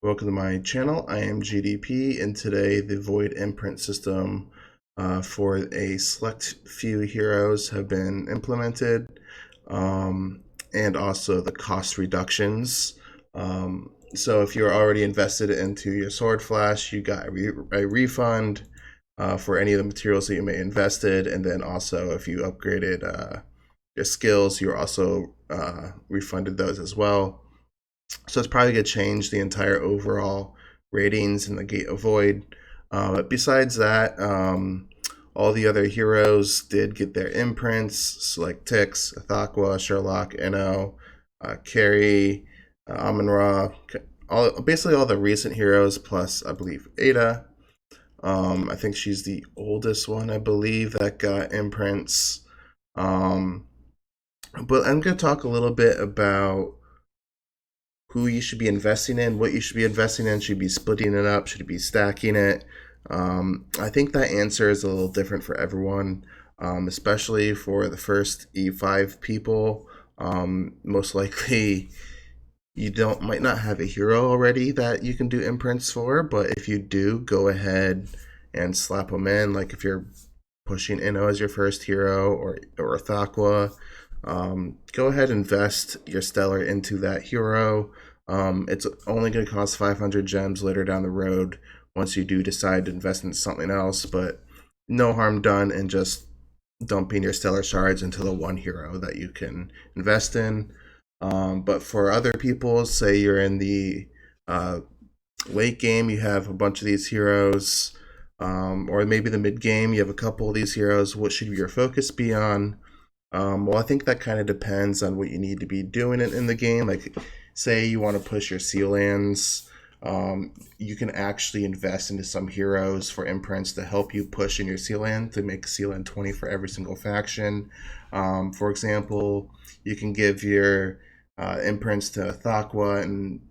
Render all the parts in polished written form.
Welcome to my channel. I am GDP, and today the Void imprint system for a select few heroes have been implemented, and also the cost reductions. So if you're already invested into your Sword Flash, you got a refund for any of the materials that you may invested, and then also if you upgraded your skills, you're also refunded those as well. So it's probably going to change the entire overall ratings in the Gate of Void. But besides that, all the other heroes did get their imprints, so like Tix, Athaqua, Sherlock, Eno, Carrie, Amon-Ra, basically all the recent heroes, plus I believe Ada. I think she's the oldest one, I believe, that got imprints. Um, but I'm going to talk a little bit about who you should be investing in, what you should be investing in. Should you be splitting it up? Should you be stacking it? I think that answer is a little different for everyone, especially for the first E5 people. Most likely, you don't might not have a hero already that you can do imprints for, but if you do, go ahead and slap them in. Like if you're pushing Inno as your first hero or Thaqua, go ahead and invest your stellar into that hero. It's only going to cost 500 gems later down the road once you do decide to invest in something else, but no harm done in just dumping your stellar shards into the one hero that you can invest in. But for other people, say you're in the uh, late game, you have a bunch of these heroes, or maybe the mid game, you have a couple of these heroes. What should your focus be on? Well, I think that kind of depends on what you need to be doing in the game. Like, say you want to push your seal lands, you can actually invest into some heroes for imprints to help you push in your seal land to make seal land 20 for every single faction. For example, you can give your imprints to Thaqua and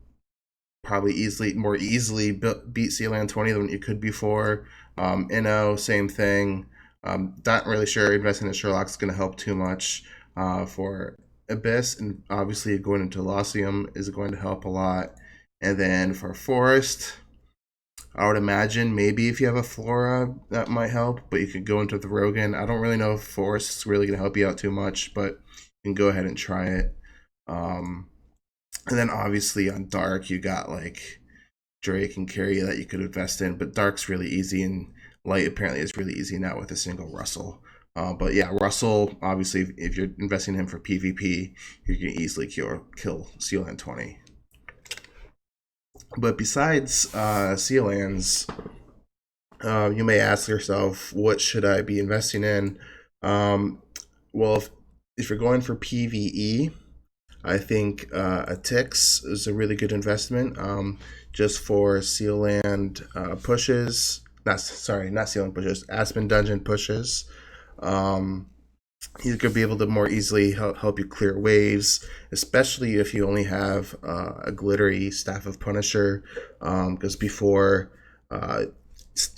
probably more easily beat seal land 20 than you could before. Inno, same thing. Not really sure investing in Sherlock's going to help too much for Abyss, and obviously going into Losium is going to help a lot. And then for Forest, I would imagine maybe if you have a Flora that might help, but you could go into the Rogan. I don't really know if Forest is really going to help you out too much, but you can go ahead and try it. Um, and then obviously on Dark, you got like Drake and Carry that you could invest in, but Dark's really easy, and Light apparently is really easy now with a single Russell. But yeah, Russell, obviously, if you're investing in him for PvP, you can easily kill Sealand 20. But besides Sealands, you may ask yourself, what should I be investing in? Um, well, if you're going for PvE, I think a Tix is a really good investment, just for Seal Land pushes. Not Seal Land pushes. Aspen Dungeon pushes. Um, he's going to be able to more easily help you clear waves, especially if you only have a glittery Staff of Punisher. Because before, uh,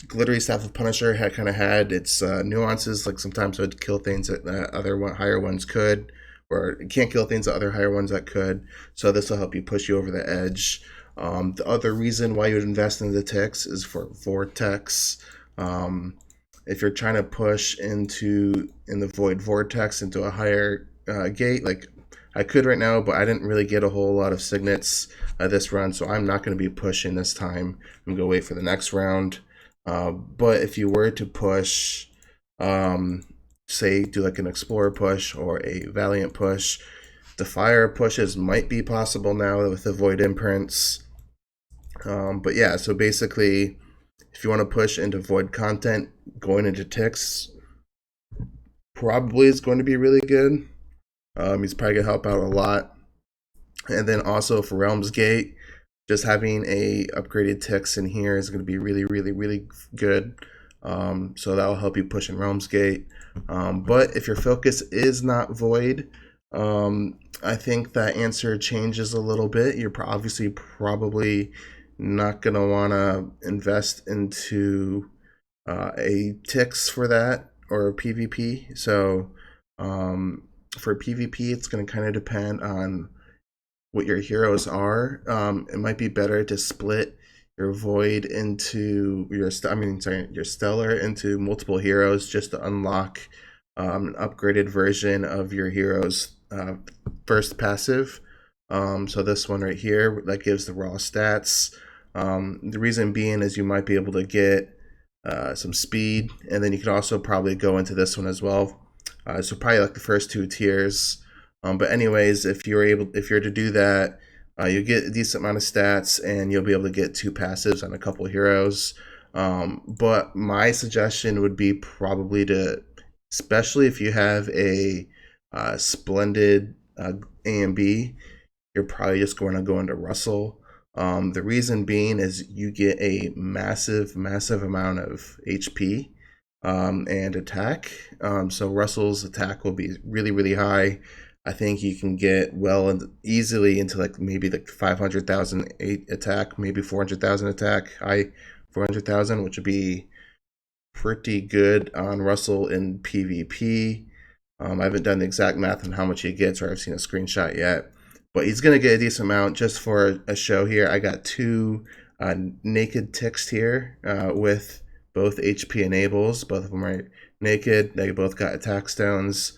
glittery Staff of Punisher had kind of had its nuances. Like sometimes it would kill things that higher ones could, or it can't kill things that other higher ones that could. So this will help you push you over the edge. The other reason why you would invest in the Tix is for Vortex. Um, if you're trying to push in the Void Vortex into a higher gate, like I could right now, but I didn't really get a whole lot of signets this run, so I'm not going to be pushing this time. I'm going to wait for the next round. But if you were to push, um, say, do like an Explorer push or a Valiant push, the fire pushes might be possible now with the Void imprints. But yeah, so basically, if you want to push into Void content, going into Tix probably is going to be really good. He's probably going to help out a lot. And then also for Realms Gate, just having a upgraded Tix in here is going to be really, really, really good. So that will help you push in Realms Gate. But if your focus is not Void, I think that answer changes a little bit. You're obviously probably not going to want to invest into a Tix for that or PvP. So for PvP, it's going to kind of depend on what your heroes are, it might be better to split your void into your stellar into multiple heroes just to unlock an upgraded version of your hero's first passive. So this one right here that gives the raw stats. The reason being is you might be able to get some speed, and then you could also probably go into this one as well. So probably like the first two tiers. But anyways, if you're to do that, you get a decent amount of stats, and you'll be able to get two passives on a couple heroes. But my suggestion would be probably to, especially if you have a splendid A and B, you're probably just going to go into Russell. The reason being is you get a massive amount of HP and attack. So Russell's attack will be really high. I think you can get well and easily into like maybe like 500,000 attack, maybe 400,000 attack, high 400,000, which would be pretty good on Russell in PvP. I haven't done the exact math on how much he gets, or I've seen a screenshot yet, but he's going to get a decent amount just for a show here. I got two naked ticks here with both HP enables. Both of them are naked. They both got attack stones.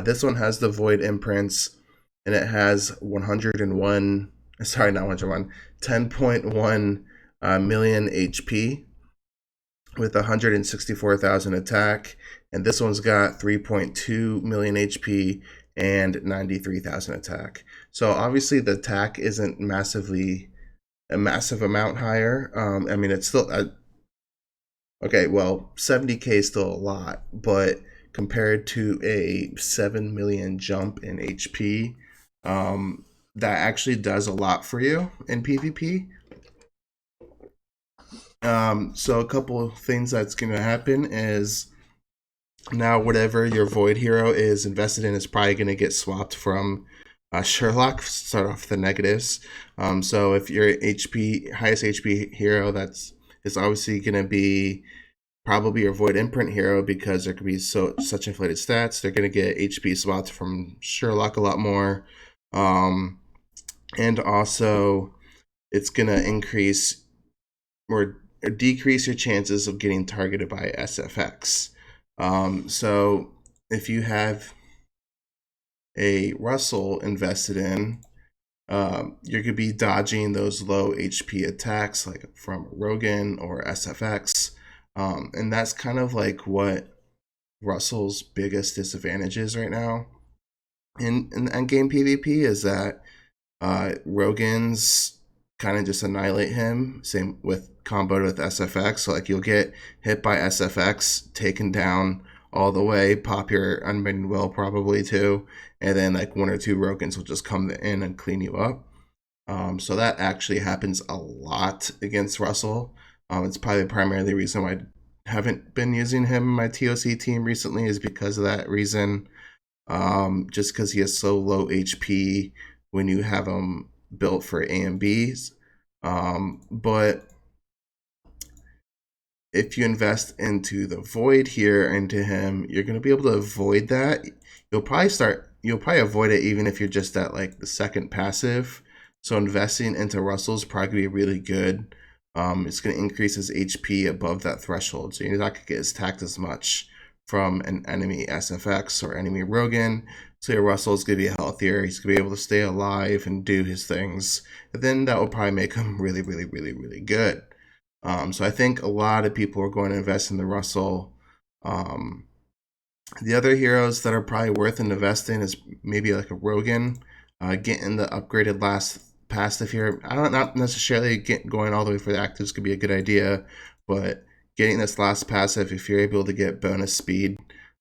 This one has the void imprints, and it has 101, sorry, not 101, 10.1 million HP with 164,000 attack, and this one's got 3.2 million HP and 93,000 attack. So obviously the attack isn't a massive amount higher. I mean, it's still okay. Well, 70k is still a lot, but compared to a 7 million jump in HP, that actually does a lot for you in PvP. So a couple of things that's going to happen is now whatever your void hero is invested in is probably going to get swapped from Sherlock. Start off the negatives. So if your highest HP hero, is obviously going to be probably your void imprint hero, because there could be such inflated stats. They're going to get HP swapped from Sherlock a lot more, and also it's going to increase or decrease your chances of getting targeted by SFX. So if you have a Russell invested in, you're going to be dodging those low HP attacks like from Regan or SFX. And that's kind of like what Russell's biggest disadvantage is right now in endgame PvP, is that Rogan's kind of just annihilate him. Same with combo with SFX. So like you'll get hit by SFX, taken down all the way, pop your Unbidden Will probably too, and then like one or two Rogans will just come in and clean you up. So that actually happens a lot against Russell. It's probably primarily the reason why I haven't been using him in my TOC team recently, is because of that reason. Just because he has so low HP when you have him built for A and Bs. But if you invest into the void here into him, you're going to be able to avoid that. You'll probably avoid it even if you're just at like the second passive. So investing into Russell's probably really good. It's going to increase his HP above that threshold, so you're not going to get attacked as much from an enemy SFX or enemy Rogan. So your Russell's going to be healthier. He's going to be able to stay alive and do his things. And then that will probably make him really good. So I think a lot of people are going to invest in the Russell. The other heroes that are probably worth investing is maybe like a Rogan, getting the upgraded last passive here. I don't not necessarily going all the way for the actives could be a good idea, but getting this last passive, if you're able to get bonus speed,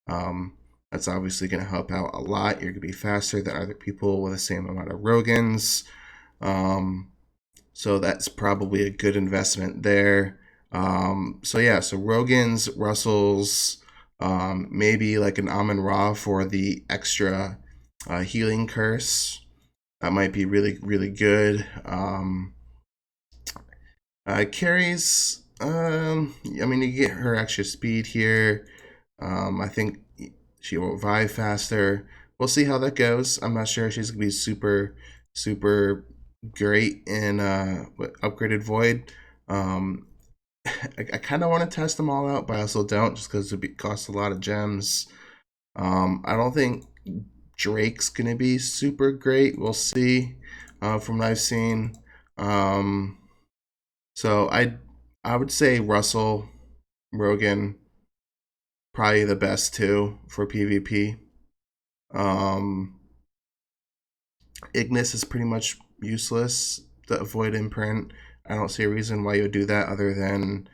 that's obviously going to help out a lot. You're going to be faster than other people with the same amount of Rogans. So that's probably a good investment there. So Rogans, Russells, maybe like an Amun Ra for the extra healing curse. That might be really good. Carries, I mean, you get her extra speed here. I think she will revive faster. We'll see how that goes. I'm not sure if she's going to be super super great in upgraded Void. Um, I kind of want to test them all out, but I also don't, just because it costs a lot of gems. I don't think Drake's gonna be super great. We'll see from what I've seen. Um, so I would say Russell, Rogan, probably the best two for PvP. Um, Ignis is pretty much useless to avoid imprint. I don't see a reason why you would do that other than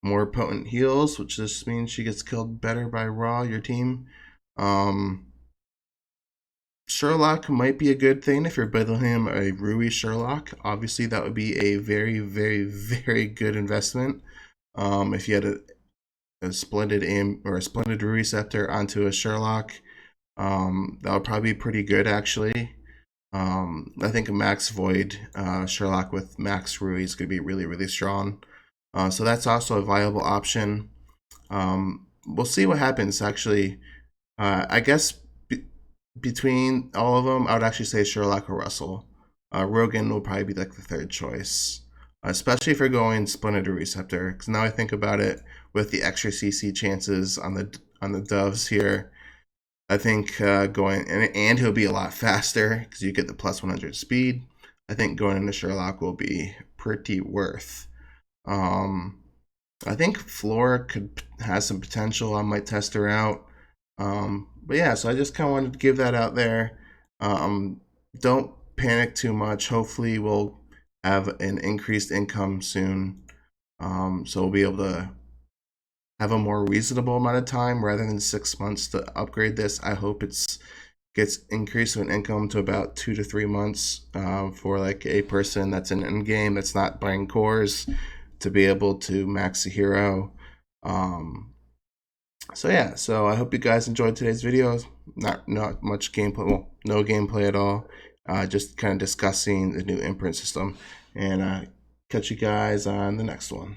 more potent heals, which just means she gets killed better by Raw, your team. Um, Sherlock might be a good thing if you're building him a Rui Sherlock. Obviously, that would be a very, very, very good investment. If you had a splendid aim or a splendid Rui scepter onto a Sherlock, that would probably be pretty good actually. I think a Max Void Sherlock with Max Rui is going to be really, really strong. So that's also a viable option. We'll see what happens actually. I guess between all of them, I would actually say Sherlock or Russell. Rogan will probably be like the third choice, especially if you're going Splendid Receptor. Because now I think about it, with the extra CC chances on the doves here, I think going and he'll be a lot faster because you get the plus 100 speed. I think going into Sherlock will be pretty worth. Um, I think Flora could has some potential. I might test her out. But yeah, so I just kind of wanted to give that out there. Um, don't panic too much. Hopefully, we'll have an increased income soon. So we'll be able to have a more reasonable amount of time rather than 6 months to upgrade this. I hope it's gets increased in income to about 2 to 3 months for like a person that's in end game that's not buying cores to be able to max a hero. So yeah, so I hope you guys enjoyed today's video. Not much gameplay, well, no gameplay at all. Just kind of discussing the new imprint system, and catch you guys on the next one.